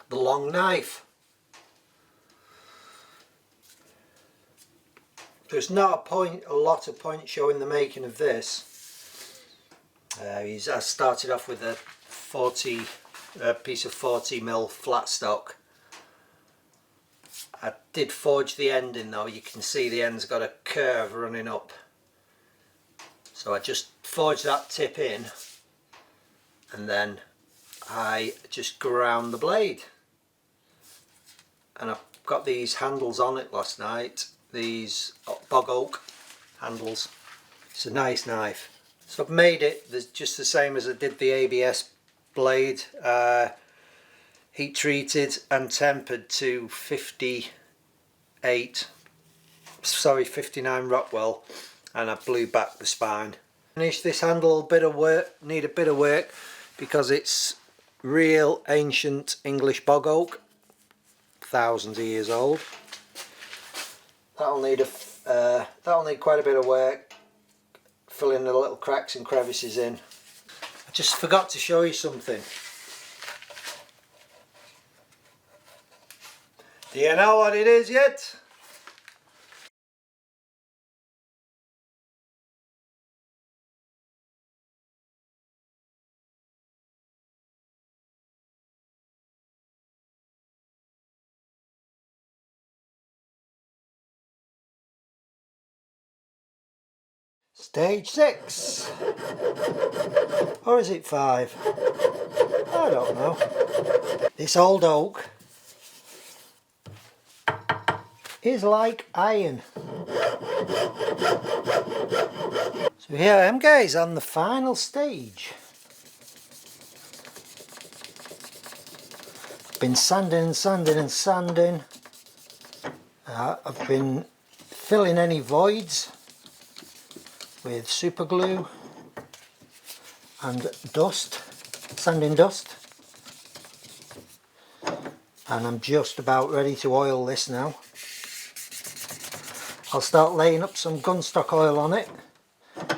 the long knife. There's not a lot of point showing the making of this. I started off with a piece of 40mm flat stock. I did forge the end in though. You can see the end's got a curve running up. So I just forged that tip in and then I just ground the blade. And I've got these handles on it last night. These bog oak handles. It's a nice knife. So I've made it just the same as I did the ABS blade, heat treated and tempered to 59 Rockwell, and I blew back the spine. Finish this handle need a bit of work because it's real ancient English bog oak, thousands of years old. That'll need quite a bit of work, filling the little cracks and crevices in. I just forgot to show you something. Do you know what it is yet? Stage 6. Or is it 5? I don't know. This old oak is like iron. So here I am, guys, on the final stage. I've been sanding and sanding and sanding. I've been filling any voids with super glue and dust, sanding dust, and I'm just about ready to oil this now. I'll start laying up some gunstock oil on it.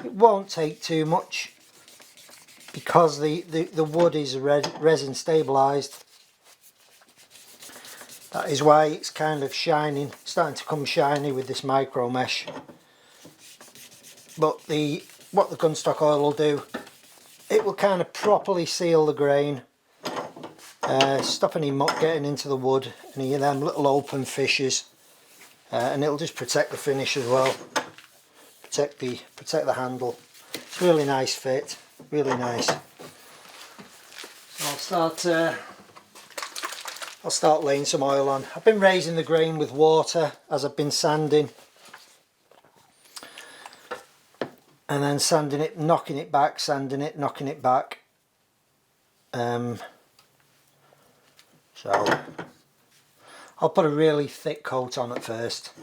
It won't take too much because the wood is resin stabilised. That is why it's kind of shining, starting to come shiny with this micro mesh. But what the gunstock oil will do, it will kind of properly seal the grain, stop any muck getting into the wood, any of them little open fissures, and it'll just protect the finish as well, protect the handle. It's a really nice fit, really nice. So I'll start laying some oil on. I've been raising the grain with water as I've been sanding, and then sanding it, knocking it back, sanding it, knocking it back. So I'll put a really thick coat on at first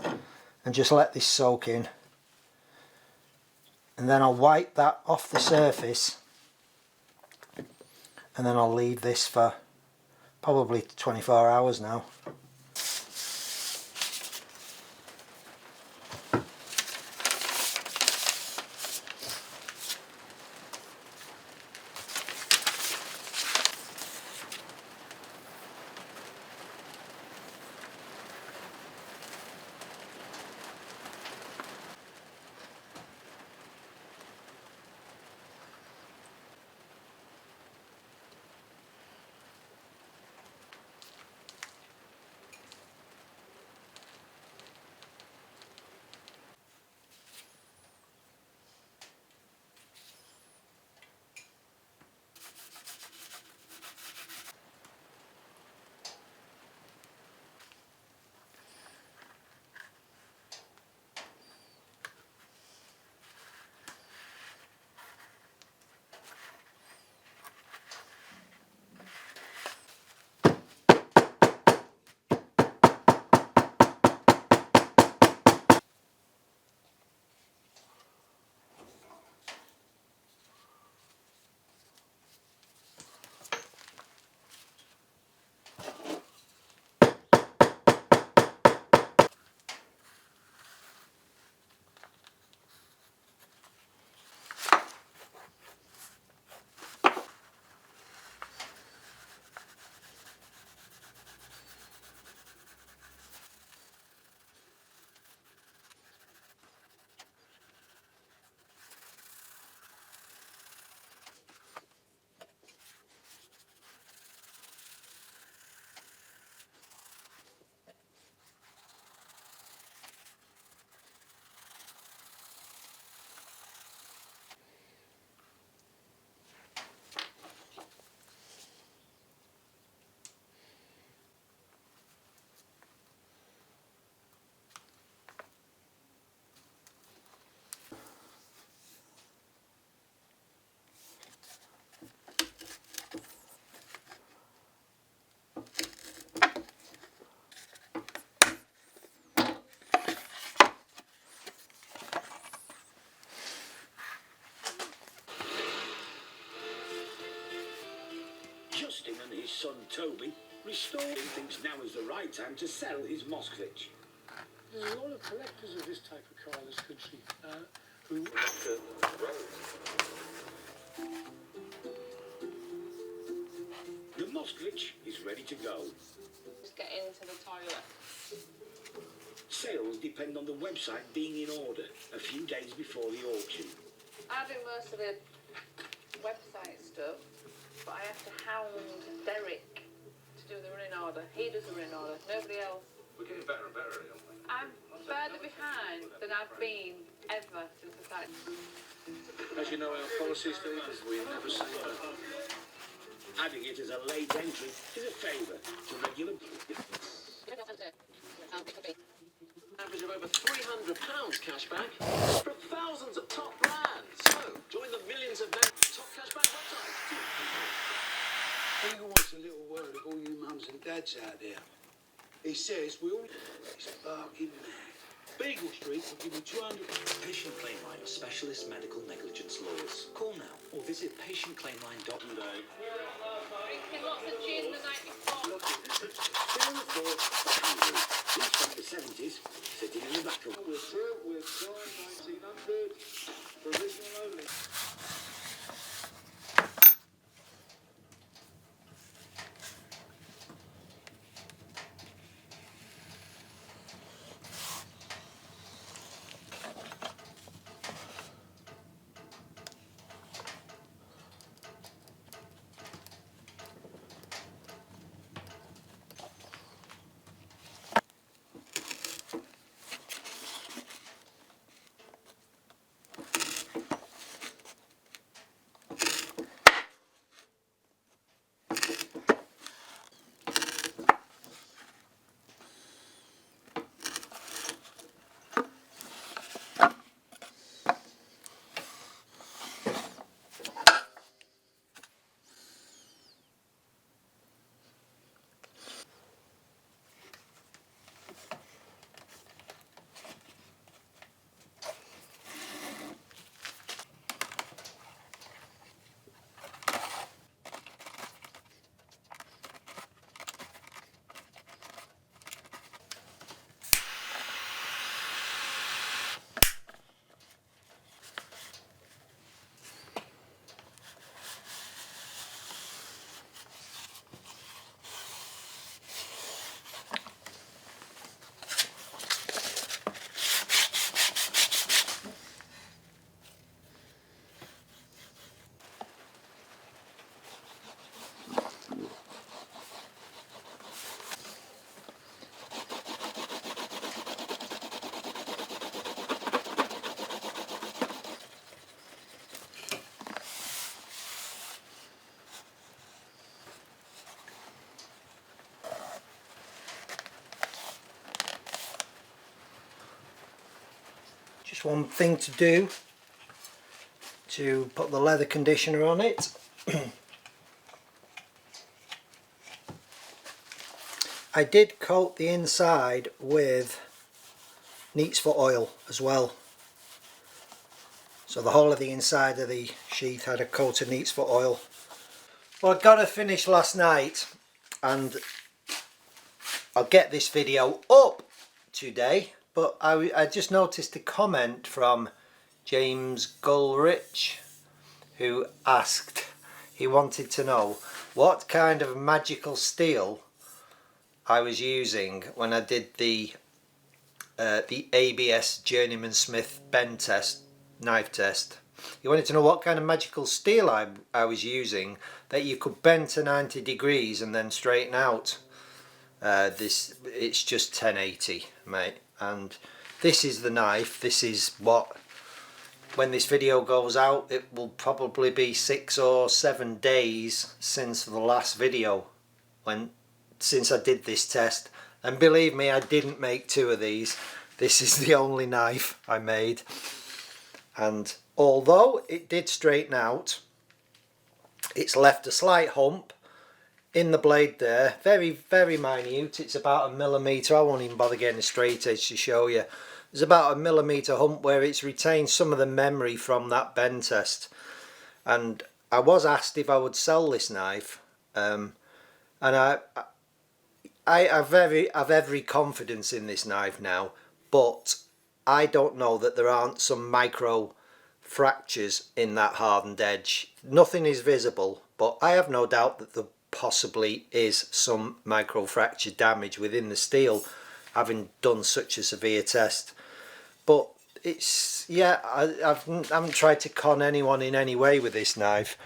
and just let this soak in, and then I'll wipe that off the surface, and then I'll leave this for probably 24 hours now. Justin and his son Toby restoring thinks now is the right time to sell his Moskvich. There's a lot of collectors of this type of car in this country who... The Moskvich is ready to go. Just get into the toilet. Sales depend on the website being in order a few days before the auction. I do most of the website stuff, but I have to hound Derek to do the running order. He does the running order, nobody else. We're getting better and better, aren't we? I'm further behind than I've been ever since I started. As you know, our policy, Steve, is we never say no. Adding it as a late entry is a favour to regular... Average of over £300 cash back from thousands of top brands. So, join the millions of top cashback websites. He wants a little word of all you mums and dads out there. He says we all... He's barking mad. Beagle Street will give you 200... Patient Claimline are specialist medical negligence lawyers. Call now or visit patientclaimline.co. Drinking lots of gin the night before. He's from the 70s, sitting in the back of... We're through, we're trying 1900. Provisional only. Just one thing to do to put the leather conditioner on it. I did coat the inside with neat's foot oil as well, so the whole of the inside of the sheath had a coat of neat's foot oil. Well, I got it finished last night and I'll get this video up today, but I just noticed a comment from James Gulrich, who asked, he wanted to know what kind of magical steel I was using when I did the ABS Journeyman Smith bend test, knife test. He wanted to know what kind of magical steel I was using that you could bend to 90 degrees and then straighten out. It's just 1080, mate, and this is the knife. This is what, when this video goes out, it will probably be 6 or 7 days since the last video since I did this test, and believe me, I didn't make 2 of these. This is the only knife I made, and although it did straighten out, it's left a slight hump in the blade there, very minute. It's about 1 millimetre. I won't even bother getting a straight edge to show you. There's about 1 millimetre hump where it's retained some of the memory from that bend test, and I was asked if I would sell this knife and I have every confidence in this knife now, but I don't know that there aren't some micro fractures in that hardened edge. Nothing is visible, but I have no doubt that there possibly is some micro fracture damage within the steel, having done such a severe test. But it's, yeah, I haven't tried to con anyone in any way with this knife.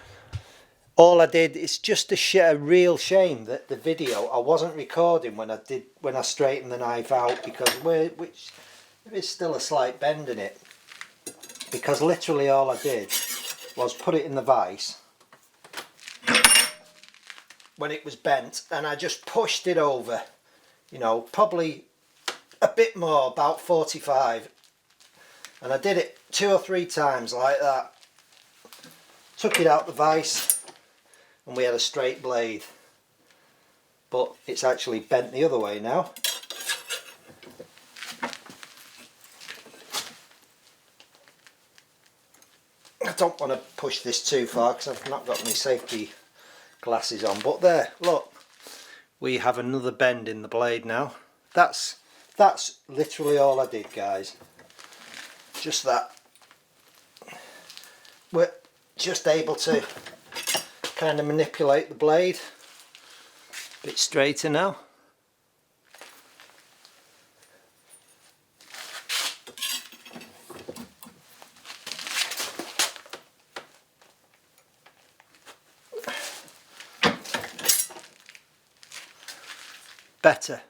All I did is just a real shame that the video I wasn't recording when I straightened the knife out, because there is still a slight bend in it, because literally all I did was put it in the vise when it was bent, and I just pushed it over, you know, probably a bit more, about 45, and I did it 2 or 3 times like that. Took it out the vise and we had a straight blade, but it's actually bent the other way now. I don't want to push this too far because I've not got my safety glasses on, but there, look, we have another bend in the blade now. That's literally all I did, guys, just that. We're just able to kind of manipulate the blade a bit straighter now. Better.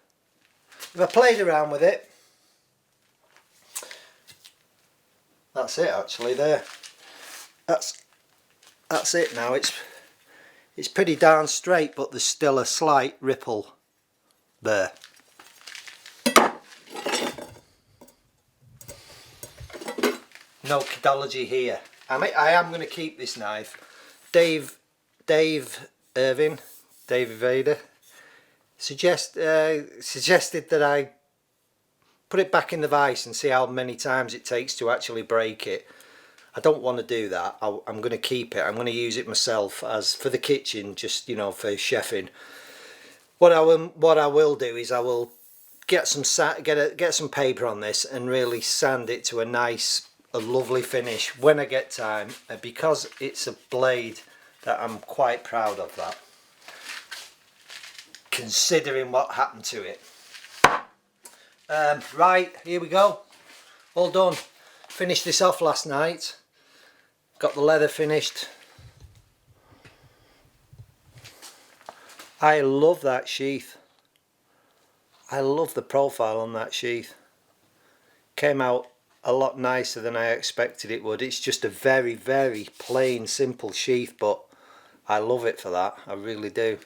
If I played around with it, that's it actually there. That's it now. It's pretty darn straight, but there's still a slight ripple there. No pedology here. I am going to keep this knife. Dave Vader suggested that I put it back in the vise and see how many times it takes to actually break it. I don't want to do that. I'm going to keep it. I'm going to use it myself as for the kitchen, just, you know, for chefing. What I will do is I will get some paper on this and really sand it to a lovely finish when I get time, because it's a blade that I'm quite proud of, that, considering what happened to it. Right, here we go, all done. Finished this off last night, got the leather finished. I love that sheath. I love the profile on that sheath. Came out a lot nicer than I expected it would. It's just a very, very plain, simple sheath, but I love it for that. I really do.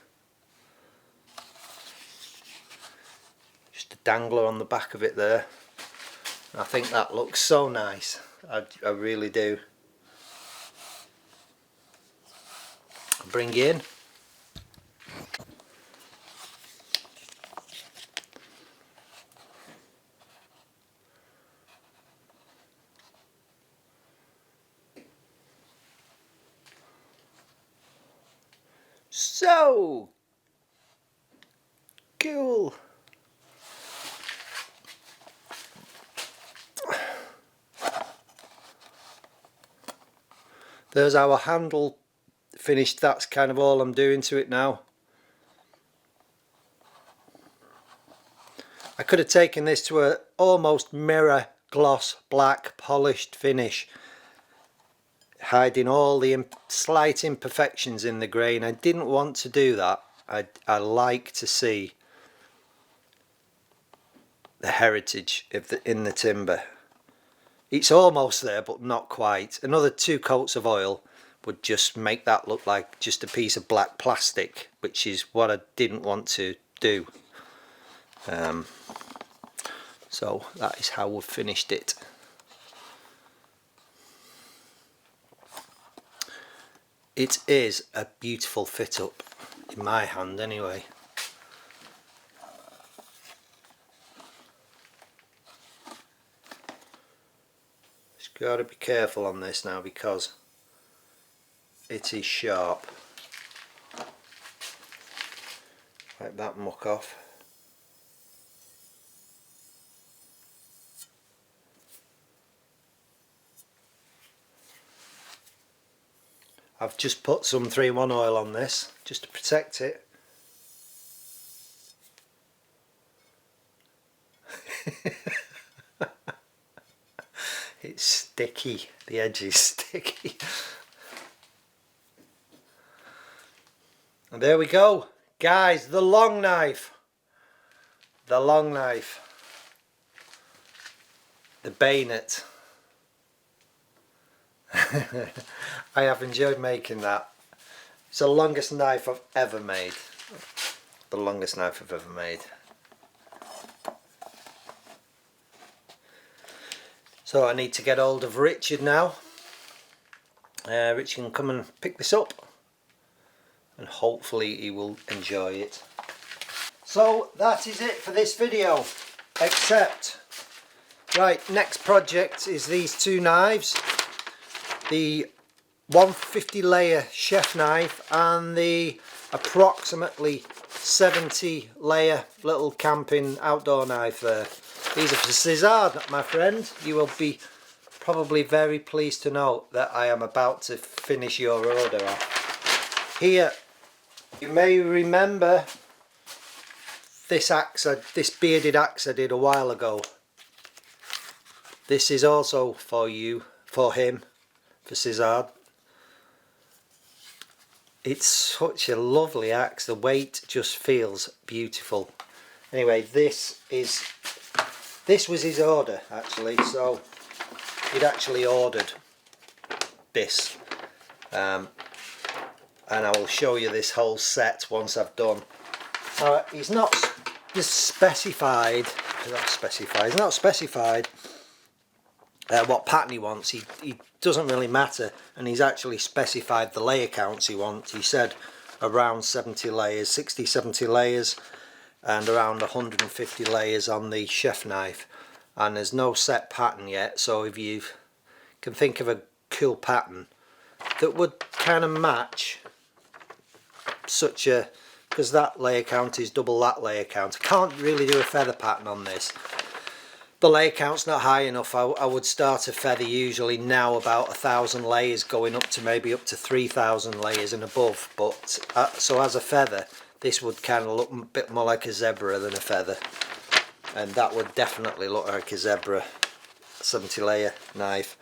Just a dangler on the back of it there. I think that looks so nice. I really do. I'll bring you in. So cool. There's our handle finished. That's kind of all I'm doing to it now. I could have taken this to a almost mirror gloss black polished finish, hiding all the slight imperfections in the grain. I didn't want to do that. I like to see the heritage of in the timber. It's almost there, but not quite. Another 2 coats of oil would just make that look like just a piece of black plastic, which is what I didn't want to do. So that is how we've finished it. It is a beautiful fit up, in my hand anyway. Just got to be careful on this now because it is sharp. Wipe that muck off. I've just put some 3-in-1 oil on this just to protect it. It's sticky, the edge is sticky. And there we go, guys, the long knife. The long knife. The bayonet. I have enjoyed making that. It's the longest knife I've ever made. The longest knife I've ever made. So I need to get hold of Richard now. Richard can come and pick this up, and hopefully he will enjoy it. So that is it for this video, except, right, next project is these two knives. The 150 layer chef knife and the approximately 70 layer little camping outdoor knife there. These are for César, my friend. You will be probably very pleased to know that I am about to finish your order off. Here, you may remember this axe, this bearded axe I did a while ago. This is also for you, for him, for César. It's such a lovely axe. The weight just feels beautiful. Anyway, this was his order actually, so he'd actually ordered this, and I will show you this whole set once I've done. He's not specified. He's not specified what pattern he wants. He doesn't really matter, and he's actually specified the layer counts he wants. He said around 70 layers, 60-70 layers, and around 150 layers on the chef knife, and there's no set pattern yet. So if you can think of a cool pattern that would kind of match such a, because that layer count is double that layer count. I can't really do a feather pattern on this. The layer count's not high enough. I would start a feather usually now about 1,000 layers, going up to maybe up to 3,000 layers and above. But so as a feather, this would kind of look a bit more like a zebra than a feather, and that would definitely look like a zebra 70 layer knife.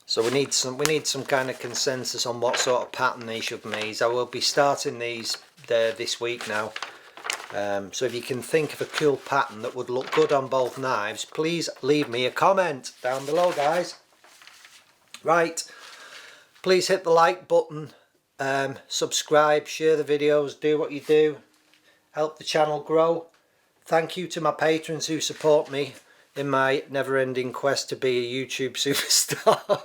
So we need some kind of consensus on what sort of pattern these should be. I will be starting these this week now. So if you can think of a cool pattern that would look good on both knives, please leave me a comment down below, guys. Right, please hit the like button, subscribe, share the videos, do what you do, help the channel grow. Thank you to my patrons who support me in my never-ending quest to be a YouTube superstar.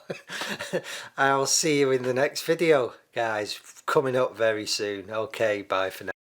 I'll see you in the next video, guys, coming up very soon. Okay, bye for now.